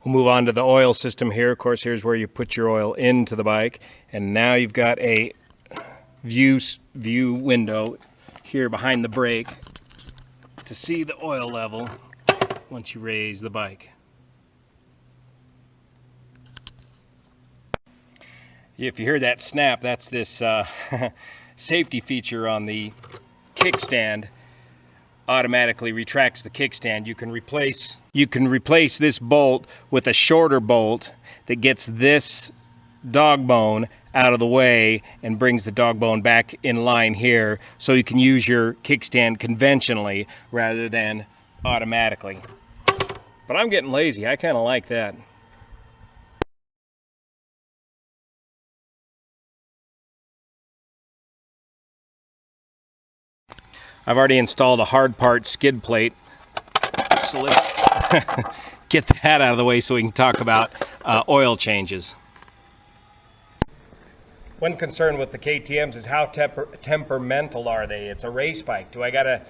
We'll move on to the oil system here. Of course, here's where you put your oil into the bike, and now you've got a view window here behind the brake to see the oil level once you raise the bike. If you hear that snap, that's this safety feature on the kickstand. Automatically retracts the kickstand. You can replace this bolt with a shorter bolt that gets this dog bone out of the way and brings the dog bone back in line here, so you can use your kickstand conventionally rather than automatically. But I'm getting lazy. I kind of like that. I've already installed a hard part skid plate, so let's get that out of the way so we can talk about oil changes. One concern with the KTMs is how temperamental are they? It's a race bike. Do I gotta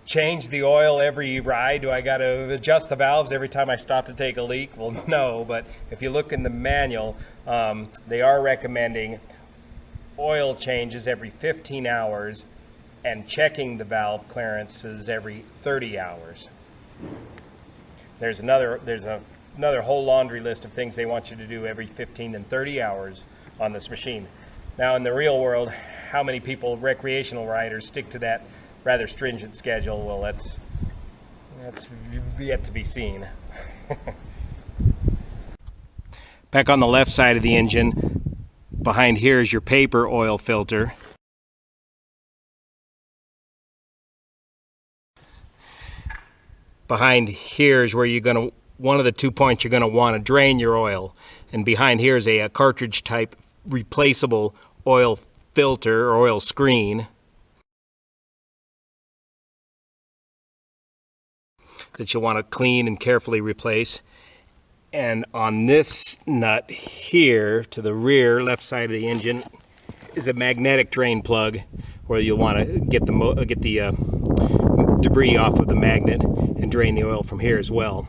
change the oil every ride? Do I gotta adjust the valves every time I stop to take a leak? Well, no, but if you look in the manual, they are recommending oil changes every 15 hours and checking the valve clearances every 30 hours. There's another whole laundry list of things they want you to do every 15 and 30 hours on this machine. Now, in the real world, how many people, recreational riders, stick to that rather stringent schedule? Well, that's yet to be seen. Back on the left side of the engine, behind here is your paper oil filter. Behind here is where you're going to, one of the 2 points you're going to want to drain your oil. And behind here is a cartridge type replaceable oil filter or oil screen that you'll want to clean and carefully replace. And on this nut here to the rear left side of the engine is a magnetic drain plug where you'll want to get the debris off of the magnet and drain the oil from here as well.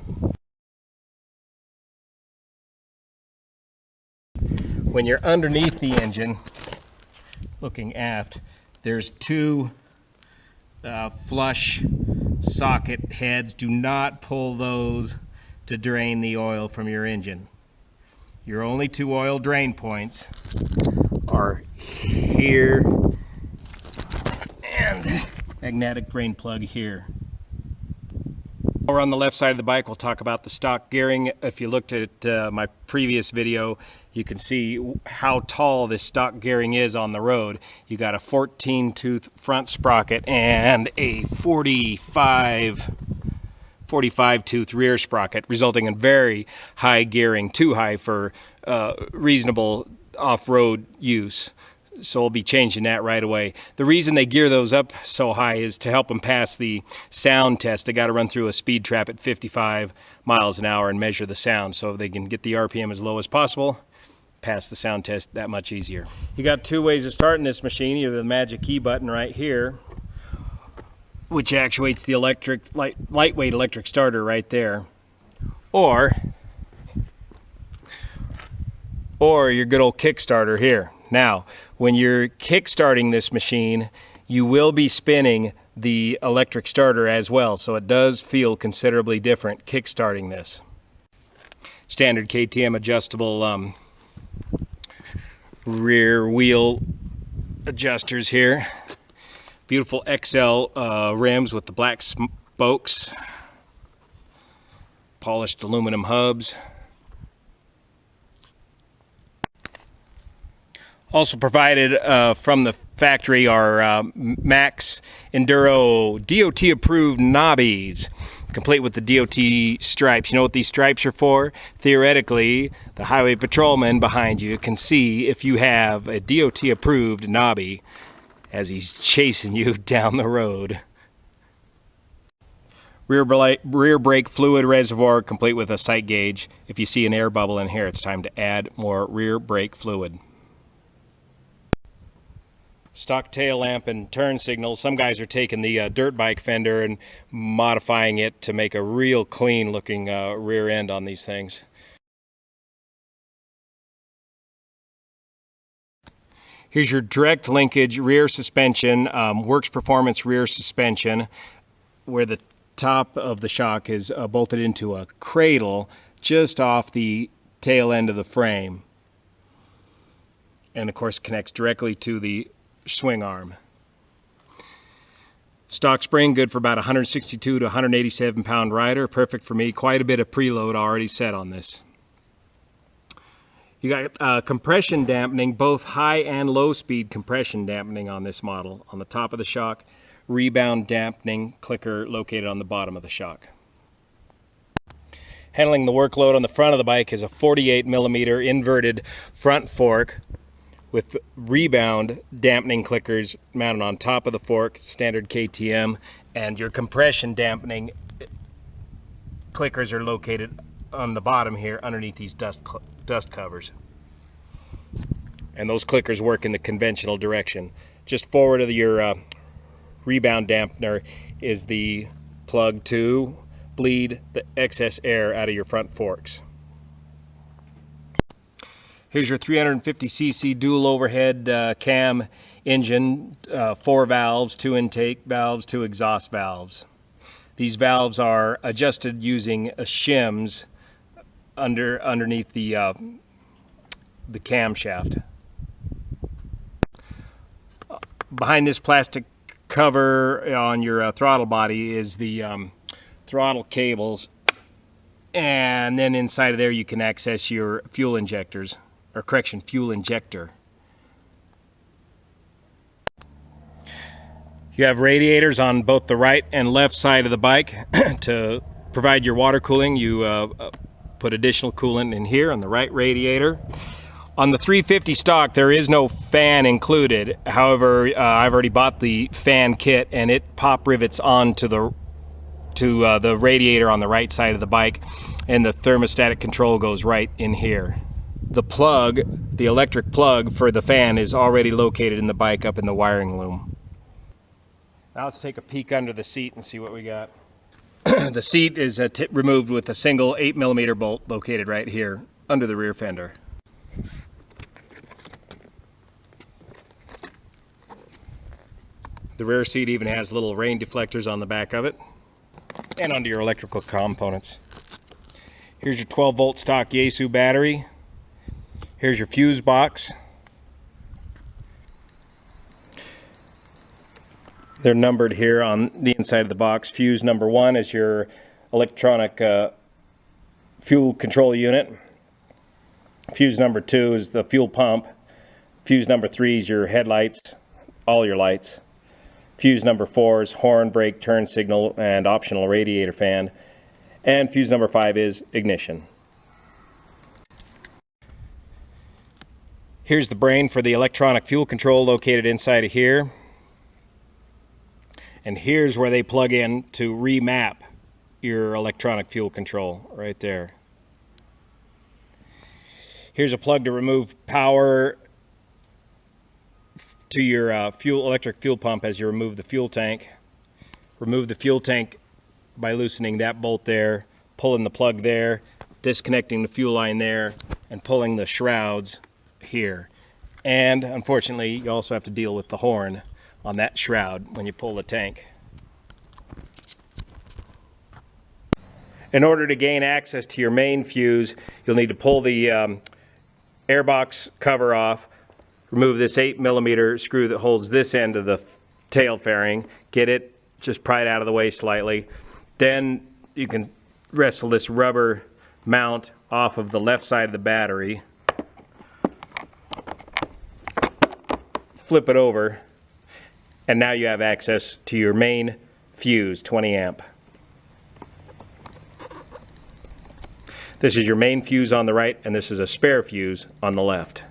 When you're underneath the engine, looking aft, there's two flush socket heads. Do not pull those to drain the oil from your engine. Your only two oil drain points are here and magnetic drain plug here. Over on the left side of the bike, we'll talk about the stock gearing. If you looked at my previous video, you can see how tall this stock gearing is on the road. You got a 14-tooth front sprocket and a 45-tooth rear sprocket, resulting in very high gearing, too high for reasonable off-road use. So we'll be changing that right away. The reason they gear those up so high is to help them pass the sound test. They got to run through a speed trap at 55 miles an hour and measure the sound, so they can get the RPM as low as possible, pass the sound test that much easier. You got two ways of starting this machine. Either the magic key button right here, which actuates the lightweight electric starter right there, or your good old Kickstarter here. Now, when you're kick-starting this machine, you will be spinning the electric starter as well, so it does feel considerably different kick-starting this. Standard KTM adjustable rear wheel adjusters here. Beautiful XL rims with the black spokes, polished aluminum hubs. Also provided from the factory are Max Enduro DOT approved knobbies, complete with the DOT stripes. You know what these stripes are for? Theoretically, the highway patrolman behind you can see if you have a DOT approved knobby as he's chasing you down the road. Rear brake fluid reservoir complete with a sight gauge. If you see an air bubble in here, it's time to add more rear brake fluid. stock tail lamp and turn signals. Some guys are taking the dirt bike fender and modifying it to make a real clean looking rear end on these things. Here's your direct linkage rear suspension, Works Performance rear suspension, where the top of the shock is bolted into a cradle just off the tail end of the frame, and of course connects directly to the swing arm. Stock spring, good for about 162 to 187 pound rider, perfect for me. Quite a bit of preload already set on this. You got compression dampening, both high and low speed compression dampening on this model. On the top of the shock, rebound dampening clicker located on the bottom of the shock. Handling the workload on the front of the bike is a 48mm inverted front fork with rebound dampening clickers mounted on top of the fork, standard KTM, and your compression dampening clickers are located on the bottom here underneath these dust covers. And those clickers work in the conventional direction. Just forward of your rebound dampener is the plug to bleed the excess air out of your front forks. Here's your 350cc dual overhead cam engine, 4 valves, 2 intake valves, 2 exhaust valves. These valves are adjusted using shims underneath the camshaft. Behind this plastic cover on your throttle body is the throttle cables, and then inside of there you can access your fuel injectors, or correction, fuel injector. You have radiators on both the right and left side of the bike to provide your water cooling. You put additional coolant in here on the right radiator. On the 350 stock, there is no fan included. However, I've already bought the fan kit, and it pop rivets onto the radiator on the right side of the bike, and the thermostatic control goes right in here. The plug, the electric plug for the fan, is already located in the bike up in the wiring loom. Now let's take a peek under the seat and see what we got. The seat is removed with a single 8mm bolt located right here under the rear fender. The rear seat even has little rain deflectors on the back of it and under your electrical components. Here's your 12-volt stock Yaesu battery. Here's your fuse box. They're numbered here on the inside of the box. Fuse number 1 is your electronic fuel control unit. Fuse number 2 is the fuel pump. Fuse number 3 is your headlights, all your lights. Fuse number 4 is horn, brake, turn signal, and optional radiator fan. And fuse number 5 is ignition. Here's the brain for the electronic fuel control located inside of here. And here's where they plug in to remap your electronic fuel control, right there. Here's a plug to remove power to your electric fuel pump as you remove the fuel tank. Remove the fuel tank by loosening that bolt there, pulling the plug there, disconnecting the fuel line there, and pulling the shrouds here. And unfortunately, you also have to deal with the horn on that shroud when you pull the tank. In order to gain access to your main fuse, you'll need to pull the airbox cover off, remove this 8mm screw that holds this end of the tail fairing, get it, just pry it out of the way slightly. Then you can wrestle this rubber mount off of the left side of the battery, flip it over, and now you have access to your main fuse, 20 amp. This is your main fuse on the right, and this is a spare fuse on the left.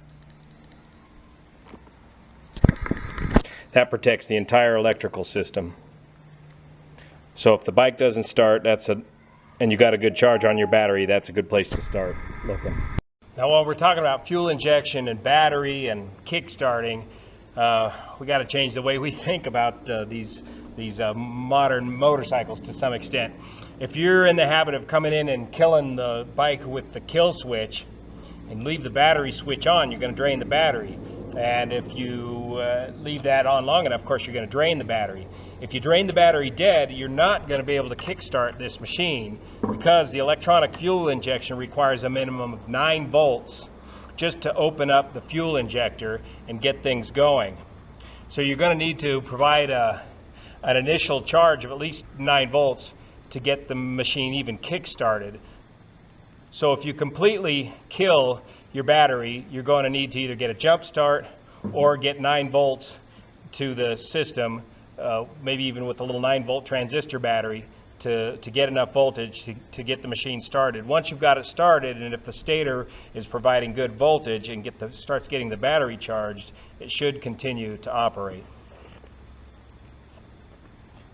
That protects the entire electrical system. So if the bike doesn't start, and you got a good charge on your battery, that's a good place to start looking. Now while we're talking about fuel injection and battery and kick starting, we got to change the way we think about these modern motorcycles to some extent. If you're in the habit of coming in and killing the bike with the kill switch and leave the battery switch on, you're going to drain the battery. And if you leave that on long enough, of course, you're going to drain the battery. If you drain the battery dead, you're not going to be able to kickstart this machine, because the electronic fuel injection requires a minimum of 9 volts just to open up the fuel injector and get things going. So you're going to need to provide an initial charge of at least 9 volts to get the machine even kick-started. So if you completely kill your battery, you're going to need to either get a jump start or get 9 volts to the system, maybe even with a little 9-volt transistor battery, to get enough voltage to get the machine started. Once you've got it started, and if the stator is providing good voltage and starts getting the battery charged, it should continue to operate.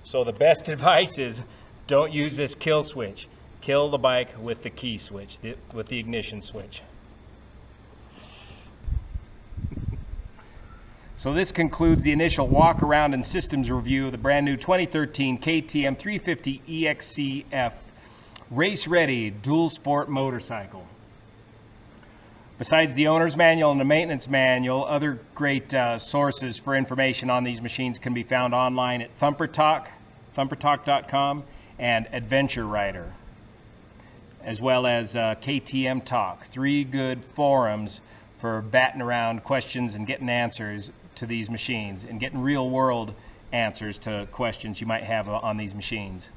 So the best advice is, don't use this kill switch. Kill the bike with the key switch, with the ignition switch. So this concludes the initial walk around and systems review of the brand new 2013 KTM 350 Exc-F race ready dual sport motorcycle. Besides the owner's manual and the maintenance manual, other great sources for information on these machines can be found online at thumpertalk.com, and Adventure Rider, as well as KTM Talk. 3 good forums for batting around questions and getting answers to these machines, and getting real world answers to questions you might have on these machines.